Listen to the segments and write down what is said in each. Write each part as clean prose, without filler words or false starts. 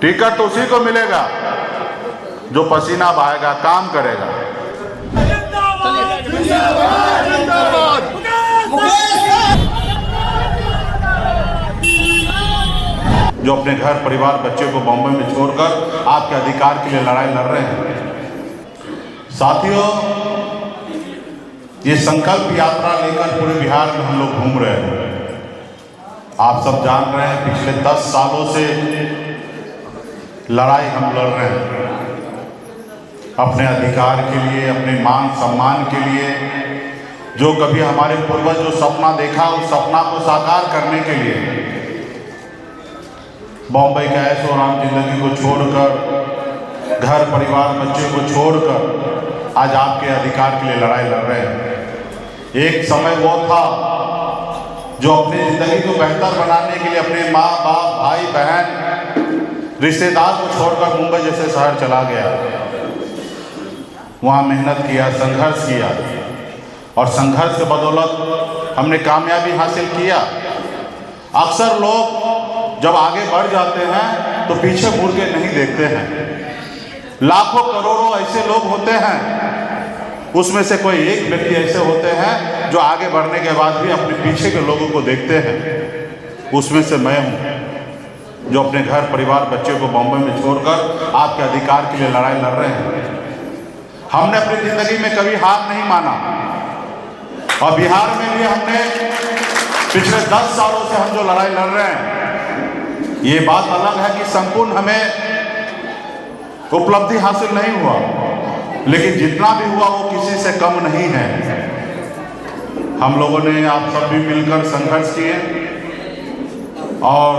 Ticket तो उसी को मिलेगा जो पसीना बहाएगा, काम करेगा। जो अपने घर परिवार बच्चे को बॉम्बे में छोड़कर आपके अधिकार के लिए लड़ाई लड़ रहे हैं। साथियों, ये संकल्प यात्रा लेकर पूरे बिहार में हम लोग घूम रहे हैं। आप सब जान रहे हैं पिछले 10 सालों से लड़ाई हम लड़ रहे हैं अपने अधिकार के लिए, अपने मान सम्मान के लिए। जो कभी हमारे पूर्वज जो सपना देखा उस सपना को साकार करने के लिए बॉम्बे का ऐशो आराम जिंदगी को छोड़कर, घर परिवार बच्चे को छोड़कर आज आपके अधिकार के लिए लड़ाई लड़ रहे हैं। एक समय वो था जो अपनी जिंदगी को बेहतर बनाने के लिए अपने माँ बाप भाई बहन रिश्तेदार को छोड़कर मुंबई जैसे शहर चला गया, वहाँ मेहनत किया, संघर्ष किया और संघर्ष के बदौलत हमने कामयाबी हासिल किया। अक्सर लोग जब आगे बढ़ जाते हैं तो पीछे मुड़ के नहीं देखते हैं। लाखों करोड़ों ऐसे लोग होते हैं, उसमें से कोई एक व्यक्ति ऐसे होते हैं जो आगे बढ़ने के बाद भी अपने पीछे के लोगों को देखते हैं। उसमें से मैं हूँ जो अपने घर परिवार बच्चे को बॉम्बे में छोड़कर आपके अधिकार के लिए लड़ाई लड़ रहे हैं। हमने अपनी जिंदगी में कभी हार नहीं माना और बिहार में भी हमने पिछले 10 सालों से हम जो लड़ाई लड़ रहे हैं, ये बात अलग है कि संपूर्ण हमें उपलब्धि हासिल नहीं हुआ, लेकिन जितना भी हुआ वो किसी से कम नहीं है। हम लोगों ने आप सब भी मिलकर संघर्ष किए और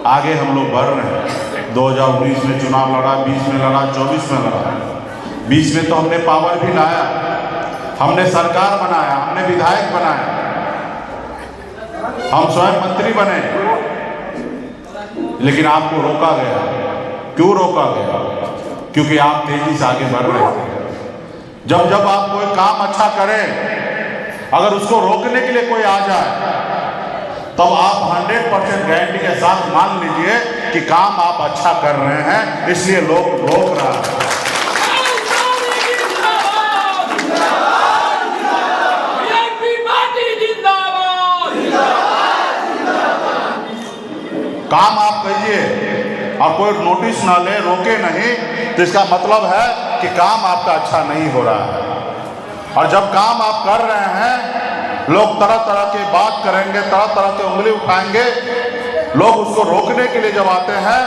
आगे हम लोग बढ़ रहे हैं। 2019 में चुनाव लड़ा, 20 में लड़ा, 24 में लड़ा। 20 में तो हमने पावर भी लाया, हमने सरकार बनाया, हमने विधायक बनाया, हम स्वयं मंत्री बने, लेकिन आपको रोका गया। क्यों रोका गया? क्योंकि आप तेजी से आगे बढ़ रहे थे। जब आप कोई काम अच्छा करें, अगर उसको रोकने के लिए कोई आ जाए तब आप 100% गारंटी के साथ मान लीजिए कि काम आप अच्छा कर रहे हैं, इसलिए लोग रोक रहा है। काम आप कहिए और कोई नोटिस ना ले, रोके नहीं, तो इसका मतलब है कि काम आपका अच्छा नहीं हो रहा है। और जब काम आप कर रहे हैं, लोग तरह तरह की बात करेंगे, तरह तरह के उंगली उठाएंगे। लोग उसको रोकने के लिए जब आते हैं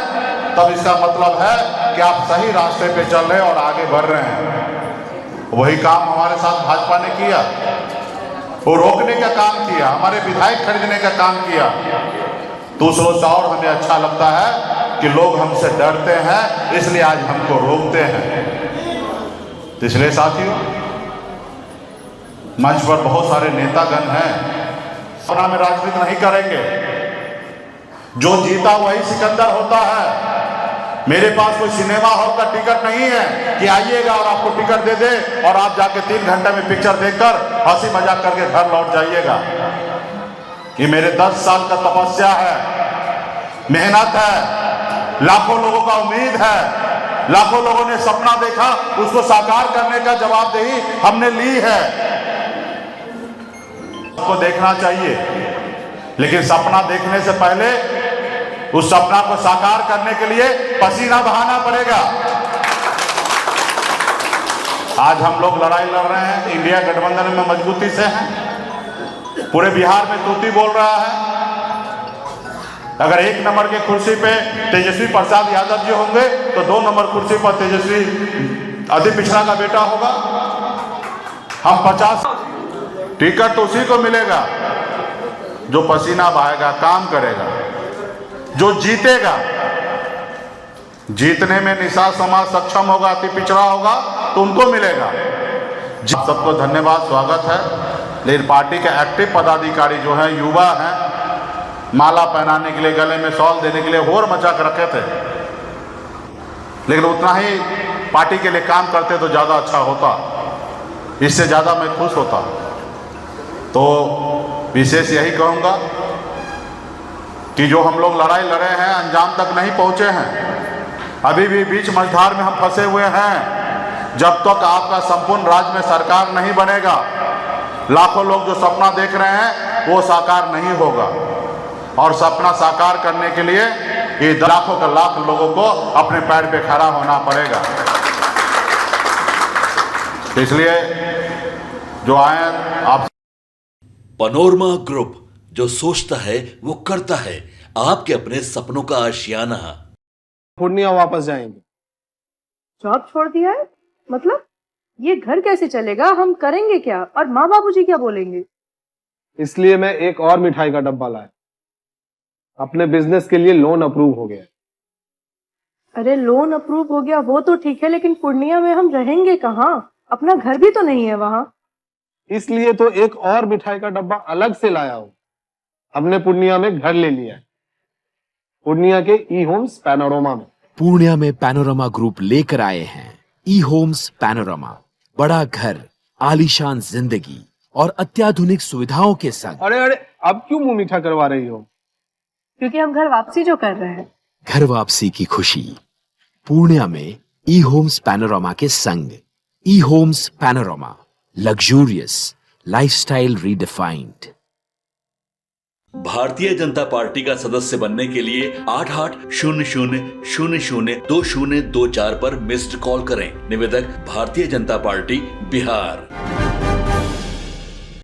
तब इसका मतलब है कि आप सही रास्ते पे चल रहे हैं और आगे बढ़ रहे हैं। वही काम हमारे साथ भाजपा ने किया, वो रोकने का काम किया, हमारे विधायक खरीदने का काम किया। दूसरों से और हमें अच्छा लगता है कि लोग हमसे डरते हैं, इसलिए आज हमको रोकते हैं। तो इसलिए साथियों, मंच पर बहुत सारे नेतागण हैं, अपना में राजनीति नहीं करेंगे। जो जीता वही सिकंदर होता है। मेरे पास कोई सिनेमा हॉल का टिकट नहीं है कि आइएगा और आपको टिकट दे दे और आप जाके 3 घंटे में पिक्चर देखकर हंसी मजाक करके घर लौट जाइएगा। ये मेरे 10 साल का तपस्या है, मेहनत है, लाखों लोगों का उम्मीद है, लाखों लोगों ने सपना देखा, उसको साकार करने का जवाबदेही हमने ली है। उसको देखना चाहिए, लेकिन सपना देखने से पहले उस सपना को साकार करने के लिए पसीना बहाना पड़ेगा। आज हम लोग लड़ाई लड़ रहे हैं, इंडिया गठबंधन में मजबूती से हैं। पूरे बिहार में तूती बोल रहा है। अगर 1 नंबर के कुर्सी पे तेजस्वी प्रसाद यादव जी होंगे तो 2 नंबर कुर्सी पर तेजस्वी अति पिछड़ा का बेटा होगा। हम 50 टिकट तो उसी को मिलेगा जो पसीना बहाएगा, काम करेगा, जो जीतेगा। जीतने में निषाद समाज सक्षम होगा, अति पिछड़ा होगा तो उनको मिलेगा। सबको धन्यवाद, स्वागत है। लेकिन पार्टी के एक्टिव पदाधिकारी जो हैं, युवा हैं, माला पहनाने के लिए, गले में शॉल देने के लिए होर मचा कर रखे थे, लेकिन उतना ही पार्टी के लिए काम करते तो ज़्यादा अच्छा होता। इससे ज़्यादा मैं खुश होता। तो विशेष यही कहूँगा कि जो हम लोग लड़ाई लड़े हैं, अंजाम तक नहीं पहुँचे हैं। अभी भी बीच मझधार में हम फंसे हुए हैं। जब तक आपका संपूर्ण राज्य में सरकार नहीं बनेगा, लाखों लोग जो सपना देख रहे हैं वो साकार नहीं होगा। और सपना साकार करने के लिए ये लाखों के लाख लोगों को अपने पैर पे खड़ा होना पड़ेगा। इसलिए जो आए आप। पनोरमा ग्रुप, जो सोचता है वो करता है। आपके अपने सपनों का आशियाना। पूर्णिया वापस जाएंगे। जॉब छोड़ दिया है? मतलब ये घर कैसे चलेगा? हम करेंगे क्या? और माँ बाबूजी क्या बोलेंगे? इसलिए मैं एक और मिठाई का डब्बा लाया। अपने बिजनेस के लिए लोन अप्रूव हो गया। अरे लोन अप्रूव हो गया वो तो ठीक है, लेकिन पूर्णिया में हम रहेंगे कहाँ? अपना घर भी तो नहीं है वहाँ। इसलिए तो एक और मिठाई का डब्बा अलग से लाया हूं। हमने पूर्णिया में घर ले लिया है, पूर्णिया के ई होम्स पैनोरमा में। पूर्णिया में पैनोरमा ग्रुप लेकर आए हैं ई होम्स पैनोरमा। बड़ा घर, आलीशान जिंदगी और अत्याधुनिक सुविधाओं के संग। अरे अरे, अब क्यों मुंह मीठा करवा रही हो? क्योंकि हम घर वापसी जो कर रहे हैं। घर वापसी की खुशी पूर्णिया में ई होम्स पैनोरमा के संग। E homes panorama, luxurious lifestyle redefined. Bharatiya Janata party का सदस्य बनने के लिए 8800002024 पर मिस्ड कॉल करें। निवेदक, भारतीय जनता पार्टी, बिहार।